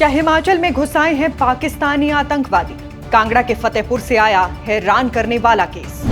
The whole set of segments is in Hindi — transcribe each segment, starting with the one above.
क्या हिमाचल में घुस आए हैं पाकिस्तानी आतंकवादी? कांगड़ा के फतेहपुर से आया हैरान करने वाला केस।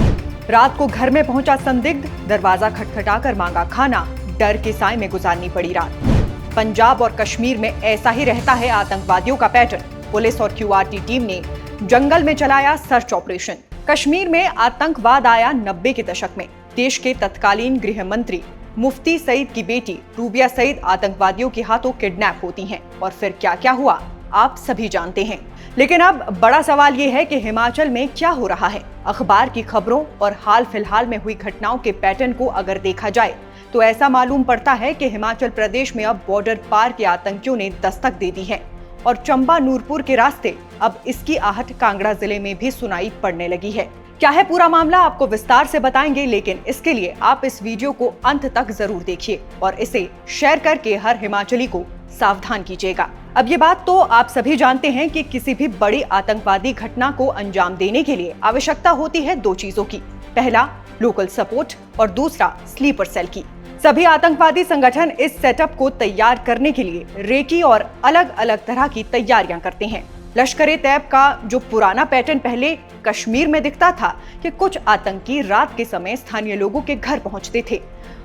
रात को घर में पहुंचा संदिग्ध, दरवाजा खटखटाकर मांगा खाना, डर के साए में गुजारनी पड़ी रात। पंजाब और कश्मीर में ऐसा ही रहता है आतंकवादियों का पैटर्न। पुलिस और क्यूआरटी टीम ने जंगल में चलाया सर्च ऑपरेशन। कश्मीर में आतंकवाद आया 90 के दशक में। देश के तत्कालीन गृह मंत्री मुफ्ती सईद की बेटी रूबिया सईद आतंकवादियों के हाथों किडनैप होती हैं और फिर क्या क्या हुआ आप सभी जानते हैं। लेकिन अब बड़ा सवाल ये है कि हिमाचल में क्या हो रहा है। अखबार की खबरों और हाल फिलहाल में हुई घटनाओं के पैटर्न को अगर देखा जाए तो ऐसा मालूम पड़ता है कि हिमाचल प्रदेश में अब बॉर्डर पार के आतंकियों ने दस्तक दे दी है और चंबा नूरपुर के रास्ते अब इसकी आहट कांगड़ा जिले में भी सुनाई पड़ने लगी है। क्या है पूरा मामला आपको विस्तार से बताएंगे, लेकिन इसके लिए आप इस वीडियो को अंत तक जरूर देखिए और इसे शेयर करके हर हिमाचली को सावधान कीजिएगा। अब ये बात तो आप सभी जानते हैं कि किसी भी बड़ी आतंकवादी घटना को अंजाम देने के लिए आवश्यकता होती है दो चीजों की। पहला लोकल सपोर्ट और दूसरा स्लीपर सेल की। सभी आतंकवादी संगठन इस सेटअप को तैयार करने के लिए रेकी और अलग अलग तरह की तैयारियां करते हैं। लश्कर-ए-तैयब का जो पुराना पैटर्न पहले कश्मीर में दिखता था कि कुछ आतंकी रात के समय स्थानीय लोगों के घर पहुंचते थे,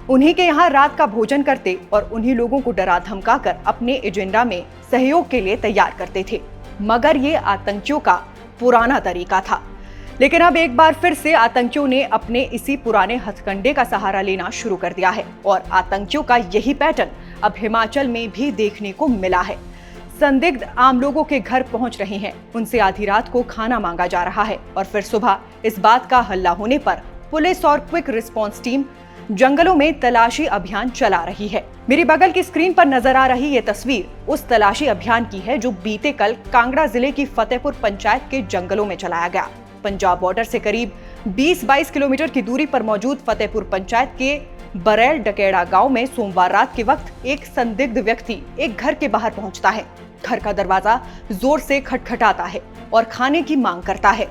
उन्हीं के यहाँ रात का भोजन करते और उन्हीं लोगों को डरा धमकाकर अपने एजेंडा में सहयोग के लिए तैयार करते थे। मगर ये आतंकियों का पुराना तरीका था। लेकिन अब एक बार फिर से आतंकियों ने अपने इसी पुराने हथकंडे का सहारा लेना शुरू कर दिया है और आतंकियों का यही पैटर्न अब हिमाचल में भी देखने को मिला है। संदिग्ध आम लोगों के घर पहुंच रहे हैं, उनसे आधी रात को खाना मांगा जा रहा है और फिर सुबह इस बात का हल्ला होने पर पुलिस और क्विक रिस्पांस टीम जंगलों में तलाशी अभियान चला रही है। मेरी बगल की स्क्रीन पर नजर आ रही ये तस्वीर उस तलाशी अभियान की है जो बीते कल कांगड़ा जिले की फतेहपुर पंचायत के जंगलों में चलाया गया। पंजाब बॉर्डर से करीब 20-22 किलोमीटर की दूरी पर मौजूद फतेहपुर पंचायत के बरेल डकेड़ा गांव में सोमवार रात के वक्त एक संदिग्ध व्यक्ति एक घर के बाहर पहुंचता है। घर का दरवाजा जोर से खटखटाता है और खाने की मांग करता है।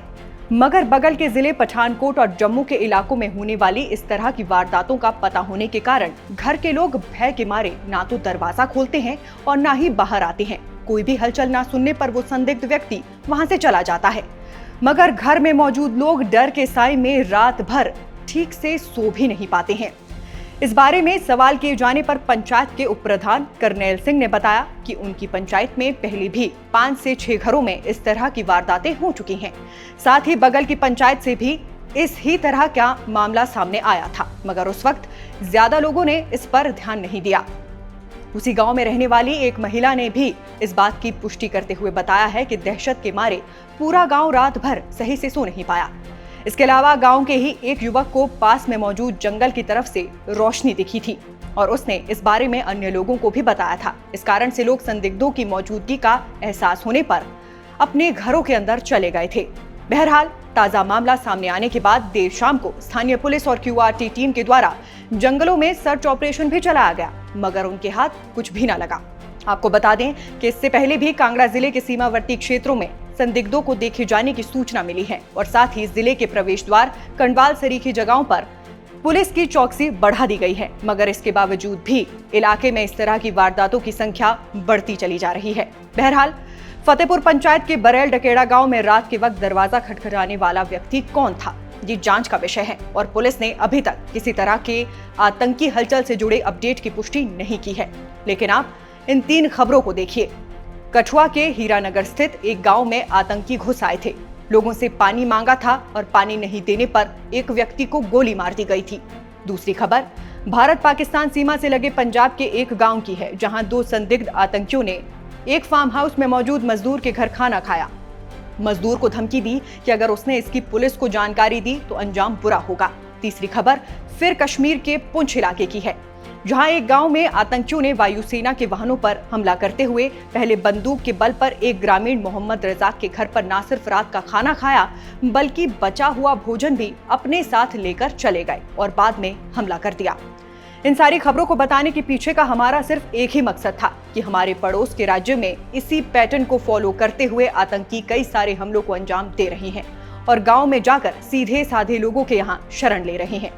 मगर बगल के जिले पठानकोट और जम्मू के इलाकों में होने वाली इस तरह की वारदातों का पता होने के कारण घर के लोग भय के मारे ना तो दरवाजा खोलते हैं और ना ही बाहर आते हैं। कोई भी हलचल ना सुनने पर वो संदिग्ध व्यक्ति वहां से चला जाता है। मगर घर में मौजूद लोग डर के साए में रात भर ठीक से सो भी नहीं पाते हैं। इस बारे में सवाल किए जाने पर पंचायत के उप प्रधान करनेल सिंह ने बताया कि उनकी पंचायत में पहले भी 5 से 6 घरों में इस तरह की वारदातें हो चुकी हैं। साथ ही बगल की पंचायत से भी इस ही तरह का मामला सामने आया था, मगर उस वक्त ज्यादा लोगों ने इस पर ध्यान नहीं दिया। उसी गांव में रहने वाली एक महिला ने भी इस बात की पुष्टि करते हुए बताया है कि दहशत के मारे पूरा गाँव रात भर सही से सो नहीं पाया। इसके अलावा गांव के ही एक युवक को पास में मौजूद जंगल की तरफ से रोशनी दिखी थी और उसने इस बारे में अन्य लोगों को भी बताया था। इस कारण से लोग संदिग्धों की मौजूदगी का एहसास होने पर अपने घरों के अंदर चले गए थे। बहरहाल ताजा मामला सामने आने के बाद देर शाम को स्थानीय पुलिस और क्यूआरटी टीम के द्वारा जंगलों में सर्च ऑपरेशन भी चलाया गया, मगर उनके हाथ कुछ भी न लगा। आपको बता दें कि इससे पहले भी कांगड़ा जिले के सीमावर्ती क्षेत्रों में संदिग्धों को देखे जाने की सूचना मिली है और साथ ही जिले के प्रवेश द्वार कंडवाल सरीखी जगहों पर पुलिस की चौकसी बढ़ा दी गई है। मगर इसके बावजूद भी इलाके में इस तरह की वारदातों की संख्या बढ़ती चली जा रही है। बहरहाल फतेहपुर पंचायत के बरेल डकेड़ा गांव में रात के वक्त दरवाजा खटखटाने वाला व्यक्ति कौन था, ये जांच का विषय है और पुलिस ने अभी तक किसी तरह के आतंकी हलचल से जुड़े अपडेट की पुष्टि नहीं की है। लेकिन आप इन 3 खबरों को देखिए। कठुआ के हीरानगर स्थित एक गांव में आतंकी घुस आए थे, लोगों से पानी मांगा था और पानी नहीं देने पर एक व्यक्ति को गोली मार दी गई थी। दूसरी खबर भारत पाकिस्तान सीमा से लगे पंजाब के एक गांव की है, जहां 2 संदिग्ध आतंकियों ने एक फार्म हाउस में मौजूद मजदूर के घर खाना खाया। मजदूर को धमकी दी कि अगर उसने इसकी पुलिस को जानकारी दी तो अंजाम बुरा होगा। तीसरी खबर फिर कश्मीर के पुंछ इलाके की है, जहां एक गांव में आतंकियों ने वायुसेना के वाहनों पर हमला करते हुए पहले बंदूक के बल पर एक ग्रामीण मोहम्मद रजाक के घर पर न सिर्फ रात का खाना खाया बल्कि बचा हुआ भोजन भी अपने साथ लेकर चले गए और बाद में हमला कर दिया। इन सारी खबरों को बताने के पीछे का हमारा सिर्फ एक ही मकसद था कि हमारे पड़ोस के राज्य में इसी पैटर्न को फॉलो करते हुए आतंकी कई सारे हमलों को अंजाम दे रहे हैं और गाँव में जाकर सीधे साधे लोगों के यहाँ शरण ले रहे हैं।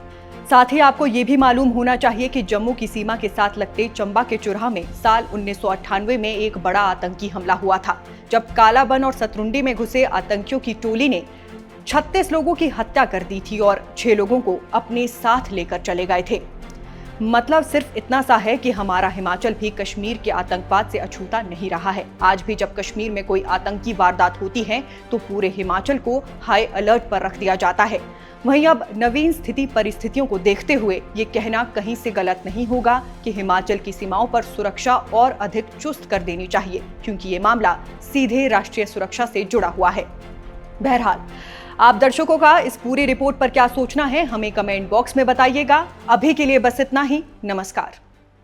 साथ ही आपको ये भी मालूम होना चाहिए कि जम्मू की सीमा के साथ लगते चंबा के चुराह में साल 1998 में एक बड़ा आतंकी हमला हुआ था, जब कालाबन और सतरुंडी में घुसे आतंकियों की टोली ने 36 लोगों की हत्या कर दी थी और 6 लोगों को अपने साथ लेकर चले गए थे। मतलब सिर्फ इतना सा है कि हमारा हिमाचल भी कश्मीर के आतंकवाद से अछूता नहीं रहा है। आज भी जब कश्मीर में कोई आतंकी वारदात होती है तो पूरे हिमाचल को हाई अलर्ट पर रख दिया जाता है। वहीं अब नवीन स्थिति परिस्थितियों को देखते हुए ये कहना कहीं से गलत नहीं होगा कि हिमाचल की सीमाओं पर सुरक्षा और अधिक चुस्त कर देनी चाहिए, क्योंकि ये मामला सीधे राष्ट्रीय सुरक्षा से जुड़ा हुआ है। बहरहाल, आप दर्शकों का इस पूरी रिपोर्ट पर क्या सोचना है, हमें कमेंट बॉक्स में बताइएगा। अभी के लिए बस इतना ही। नमस्कार।